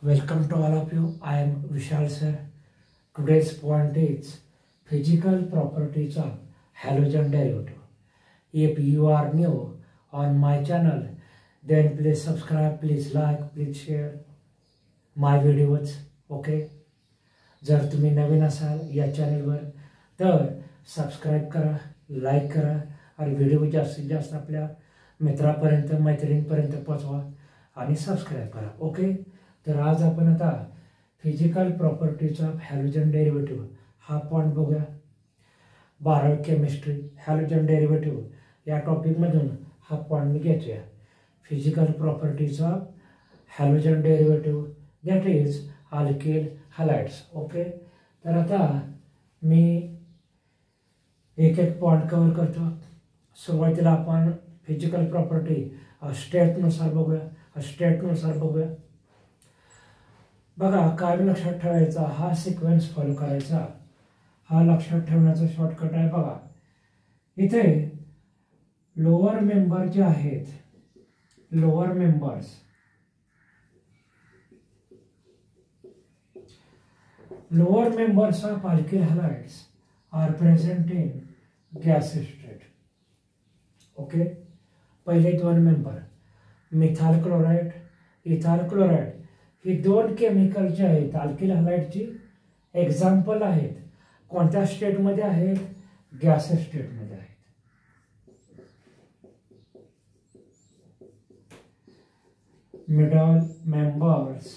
Welcome to all of you. I am Vishal sir. Today's point is physical properties of halogen derivative. If you are new on my channel, then please subscribe, please like, please share my videos. Okay? जर तुम्ही नवीन असाल या चॅनलवर तर subscribe करा, like करा आणि video जास्तीत जास्त आपल्या मित्रांपर्यंत मैत्रिणींपर्यंत पोहोचवा आणि सबस्क्राईब करा. ओके, तर आज आपण आता physical properties of halogen derivative हा पॉइंट बघूया. 12वी केमिस्ट्री हॅलोजन डेरिव्हेटिव्ह या टॉपिकमधून हा पॉइंट मी घेतोया. Physical properties of halogen derivative that is alkyl halides. Okay, तर आता मी एक एक पॉइंट कव्हर करतो. सुरुवातीला आपण फिजिकल प्रॉपर्टी स्टेटनुसार बघूया. बघा, काय लक्षात ठेवायचा, हा सिक्वेन्स फॉलो करायचा. हा लक्षात ठेवण्याचा शॉर्टकट आहे. बघा, इथे लोअर मेंबर जे आहेत, lower members of alkyl halides are present in gas state. Okay, पहिले दोन member methyl chloride, ethyl chloride ही दोन केमिकल जे आहेत अल्किल हलाइडची एक्झाम्पल आहेत. कोणत्या स्टेटमध्ये आहेत? गॅस स्टेटमध्ये आहेत. Middle members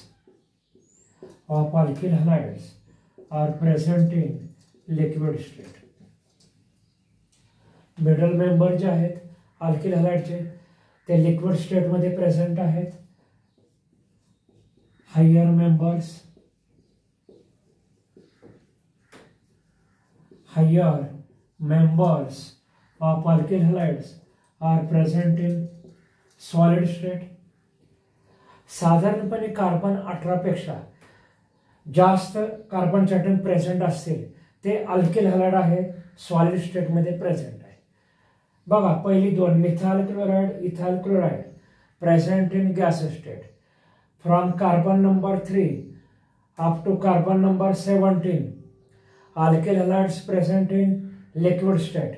of alkyl halides are present in liquid state. Middle member जे आहेत अल्किल हलाइडचे ते लिक्विड स्टेट मध्ये प्रेझेंट आहेत. Higher members of alkyl halides are present in solid state. साधारणपणे कार्बन 18 पेक्षा जास्त कार्बनचे ॲटम प्रेझेंट असतील ते अल्किल हलाइड आहे, सॉलिड स्टेटमध्ये प्रेझेंट आहे. बघा, पहिली दोन methyl chloride, ethyl chloride present in gas state. From carbon number 3 up to carbon number 17 alkyl halides present in liquid state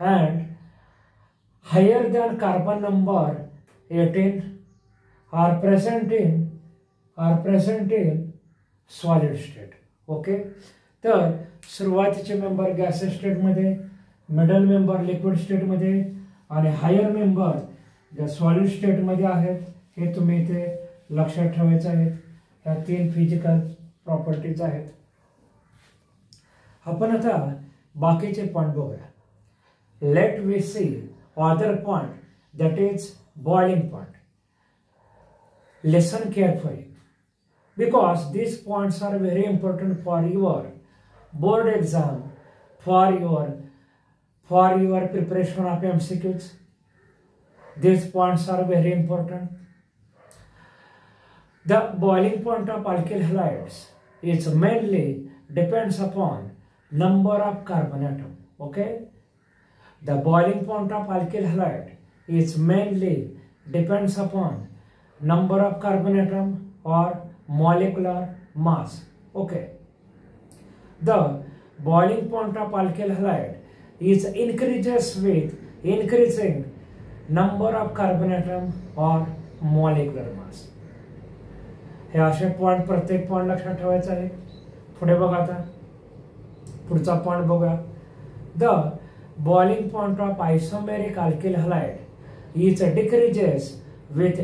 and higher than carbon number 18 are present in solid state. Okay, तर सुरुवातीचे member gas स्टेटमध्ये, middle member liquid स्टेटमध्ये आणि higher member ज्या solid स्टेटमध्ये आहेत. हे तुम्ही इथे लक्षात ठेवायचं आहे. ह्या तीन फिजिकल प्रॉपर्टीज आहेत. आपण आता बाकीचे पॉइंट बघूया. Let we see other point that is boiling point. Listen carefully because these points are very important for your board exam, for your preparation of MCQs. These points are very important. The boiling point of alkyl halides is mainly depends upon number of carbon atom. Okay, the boiling point of alkyl halide is mainly depends upon number of carbon atom or molecular mass. Okay, the boiling point of alkyl halide is increases with increasing number of carbon atom or molecular mass. हे असे point प्रत्येक point लक्षात ठेवायचा आहे. पुढे बघा, आता पुढचा पॉइंट बघूया. The boiling point of isomeric alkyl halide is decreases with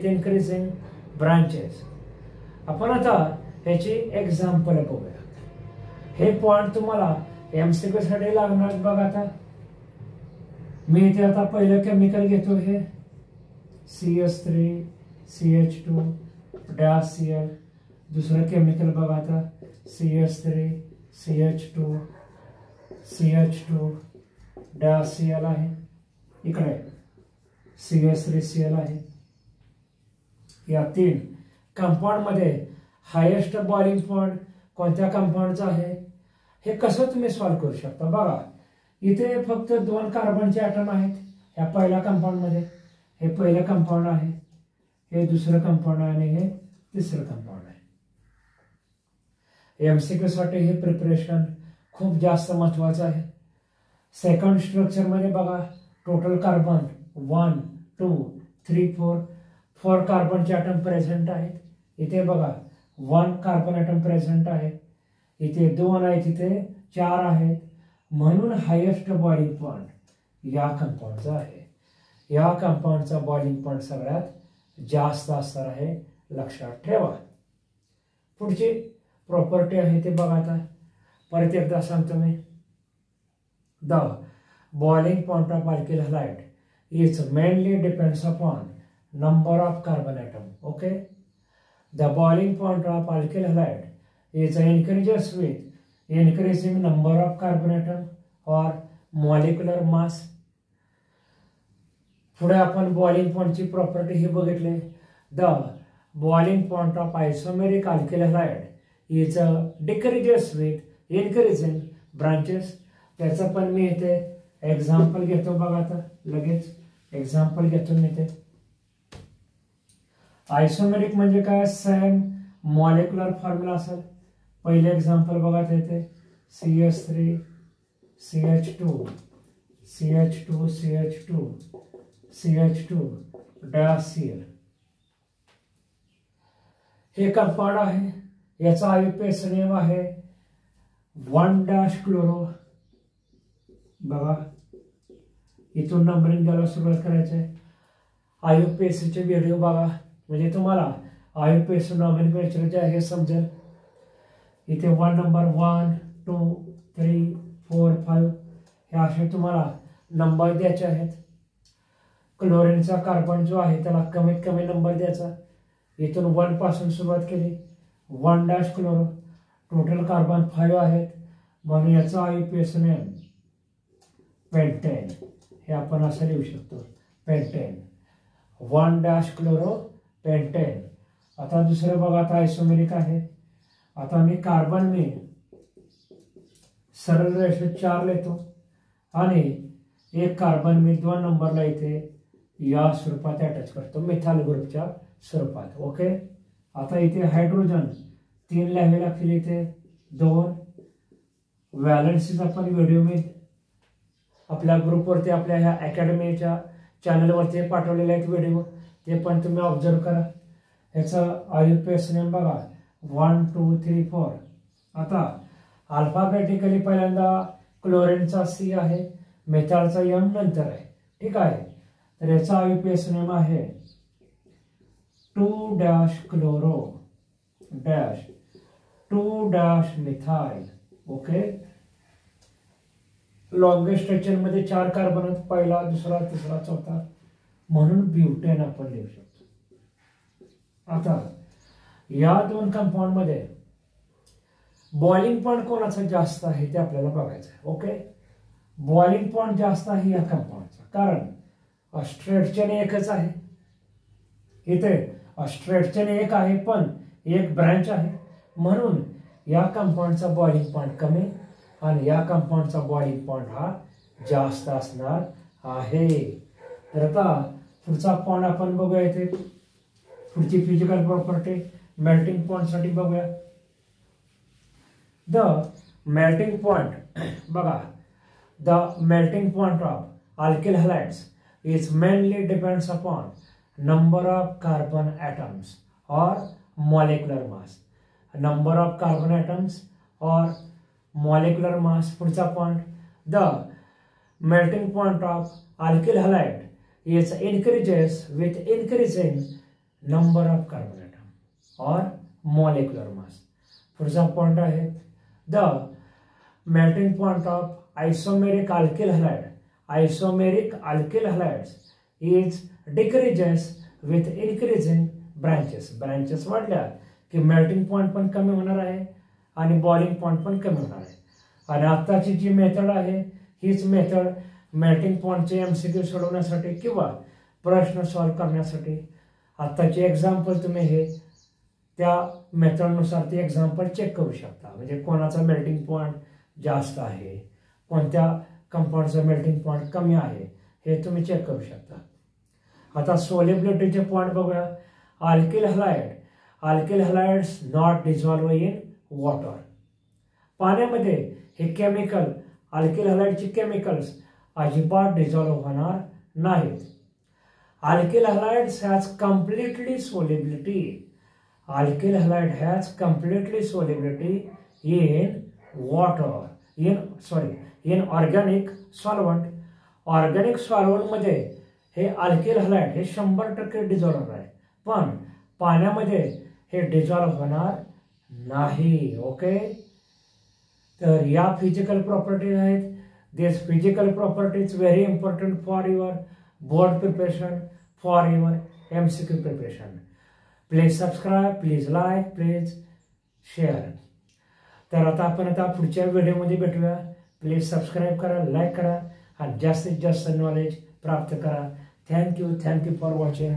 increasing branches. आपण आता ह्याची एक्झाम्पल बघूया. हे पॉइंट तुम्हाला MCQ साठी लागणार. बघा, आता मी इथे आता पहिलं केमिकल घेतो, हे CH3 CH2 -Cl. दुसरं केमिकल बघा, आता CH3 CH2 CH2 -Cl आहे. इकडे CH3Cl आहे. या तीन कंपाऊंड मध्ये हायेस्ट बॉइलिंग पॉइंट कोणत्या कंपाऊंडचा आहे हे कसं तुम्ही सॉल्व्ह करू शकता. बघा, इथे फक्त दोन कार्बनचे ॲटम आहेत या पहिल्या कंपाऊंड मध्ये. हे पहिलं कंपाऊंड आहे, हे दुसरं कंपाऊंड आहे आणि हे तिसरं कंपाऊंड आहे. MCQ साठी हे प्रिपरेशन खूप जास्त महत्वाचं आहे. सेकंड स्ट्रक्चर मध्ये बघा टोटल कार्बन 1 2 3 4 कार्बनचे ॲटम प्रेझेंट आहेत. इथे बघा 1 कार्बन ॲटम प्रेझेंट आहे, इथे 2 आहेत, इथे 4 आहेत. म्हणून हायेस्ट बॉइलिंग पॉइंट या कंपाऊंडचा आहे. या कंपाऊंडचा बॉइलिंग पॉइंट सगळ्यात जास्त असणार आहे, लक्षात ठेवा. पुढची प्रॉपर्टी आहे ते बघा. आता परत एकदा सांगतो मी. The boiling point of alkyl halide is mainly depends upon number of carbon atom. Okay, the boiling point of alkyl halide is increases with increasing number of carbon atom or molecular mass. पुढे आपण boiling पॉइंटची property ही बघितली. The boiling point of isomeric alkyl halide is decreases with increasing branches. त्याचं पण मी इथे example घेतो बघा. आता लगेच एक्झाम्पल घेतो मी इथे. आयसोमेरिक म्हणजे काय, सेम मॉलिक्युलर फॉर्म्युला असेल. पहिले एक्झाम्पल बघा येते CH3 CH2 CH2 CH2 CH2 डायऑक्सिल. हे कंपाऊंड आहे. याचा आयुपेस नेम आहे 1' क्लोरो. बघा इथून नंबरिंग द्यायला सुरुवात करायचे. आयुपेसचे व्हिडिओ बघा म्हणजे तुम्हाला आयुपेस नॉमेनक्लेचर जे आहे समजेल. इथे 1 नंबर 1 2 3 4 5 हे असे तुम्हाला नंबर द्यायचे आहेत. क्लोरीनचा कार्बन जो आहे त्याला कमीत कमी नंबर द्यायचा. इथून 1 पासून सुरुवात केली. 1' क्लोरो. टोटल कार्बन 5 आहेत म्हणून याचा आयुपेस नेम पेंटेन. हे आपण असं लिहू शकतो पेंटेन. 1' chloro pentane. आता दुसरं बघा. आता आयसोमेरिक आहे. आता मी कार्बन मी सरळ रेषेत 4 लिहितो आणि एक कार्बन मी 2 नंबरला इथे या स्वरूपात अटॅच करतो, मिथाइल ग्रुपच्या स्वरूपात. ओके. आता इथे हायड्रोजन 3 लिहावे लागतील. इथे 2 व्हॅलन्सीचा पण व्हिडिओ मी आपल्या ग्रुपवरती आपल्या ह्या अकॅडमीच्या चॅनलवरती पाठवलेले आहेत व्हिडिओ, ते पण तुम्ही ऑब्झर्व करा. याचं आयुपेस नेम बघा 1 2 3 4. आता अल्फाबेटिकली पहिल्यांदा क्लोरीनचा C आहे, मेथालचा M नंतर आहे. ठीक आहे. तर याचा आयुपेस नेम आहे 2' chloro 2' methyl. Okay. Longest structure मध्ये 4 कार्बन आहेत. पहिला दुसरा तिसरा चौथा म्हणून ब्युटेन आपण लिहू शकतो. आता या 2 कंपाऊंड मध्ये बॉइलिंग पॉइंट कोणाचा जास्त आहे ते आपल्याला बघायचं आहे. ओके. बॉइलिंग पॉइंट जास्त आहे या कंपाऊंडचा, कारण स्ट्रेटचेन एकच आहे. इथे स्ट्रेटचेन एक आहे पण एक ब्रँच आहे म्हणून या कंपाऊंडचा बॉइलिंग पॉइंट कमी आणि या कंपाऊंडचा बॉइलिंग पॉइंट हा जास्त असणार आहे. तर आता पुढचा पॉइंट आपण बघूया. इथे पुढची फिजिकल प्रॉपर्टी मेल्टिंग पॉइंट साठी बघूया. द मेल्टिंग पॉइंट बघा. The melting point of alkyl halides is mainly depends upon number of carbon atoms or molecular mass. Number of carbon atoms or molecular mass. पुढचा point. The melting point of alkyl halide is increases with increasing number of carbon atom or molecular mass. पुढचा point आहे the melting point of isomeric alkyl halide. Isomeric alkyl halides is decreases with increasing branches. Branches वाढल्या की melting point पण कमी होणार आहे आणि boiling point पण कमी होणार आहे. आणि आताची जी मेथड आहे हीच मेथड मेल्टिंग पॉइंटचे MCQ सोडवण्यासाठी किंवा प्रश्न सॉल्व्ह करण्यासाठी. आताचे एक्झाम्पल तुम्ही हे त्या मेथडनुसार ते एक्झाम्पल चेक करू शकता. म्हणजे कोणाचा मेल्टिंग पॉइंट जास्त आहे, कोणत्या कंपाऊंडचा मेल्टिंग पॉइंट कमी आहे हे तुम्ही चेक करू शकता. आता सोलेबिलिटीचे पॉइंट बघूया. Alkyl halides not dissolve in water. पाण्यामध्ये हे केमिकल अल्किल हलाइडचे केमिकल्स अजिबात डिझॉल्व होणार नाहीत. Alkyl halides has completely solubility. Alkyl halide has completely solubility in water, in organic solvent. Organic सॉल्वंटमध्ये हे अल्किल हलाइड हे 100% डिझॉल्व आहे, पण पाण्यामध्ये हे डिझॉल्व होणार नाही. ओके, तर या फिजिकल प्रॉपर्टीज आहेत. This physical properties very important for your board preparation, for your MCQ preparation. Please subscribe, please like, please share. तर आता पुढच्या व्हिडिओमध्ये भेटूया. प्लीज सबस्क्राईब करा, लाईक करा आणि जास्तीत जास्त नॉलेज प्राप्त करा. Thank you for watching.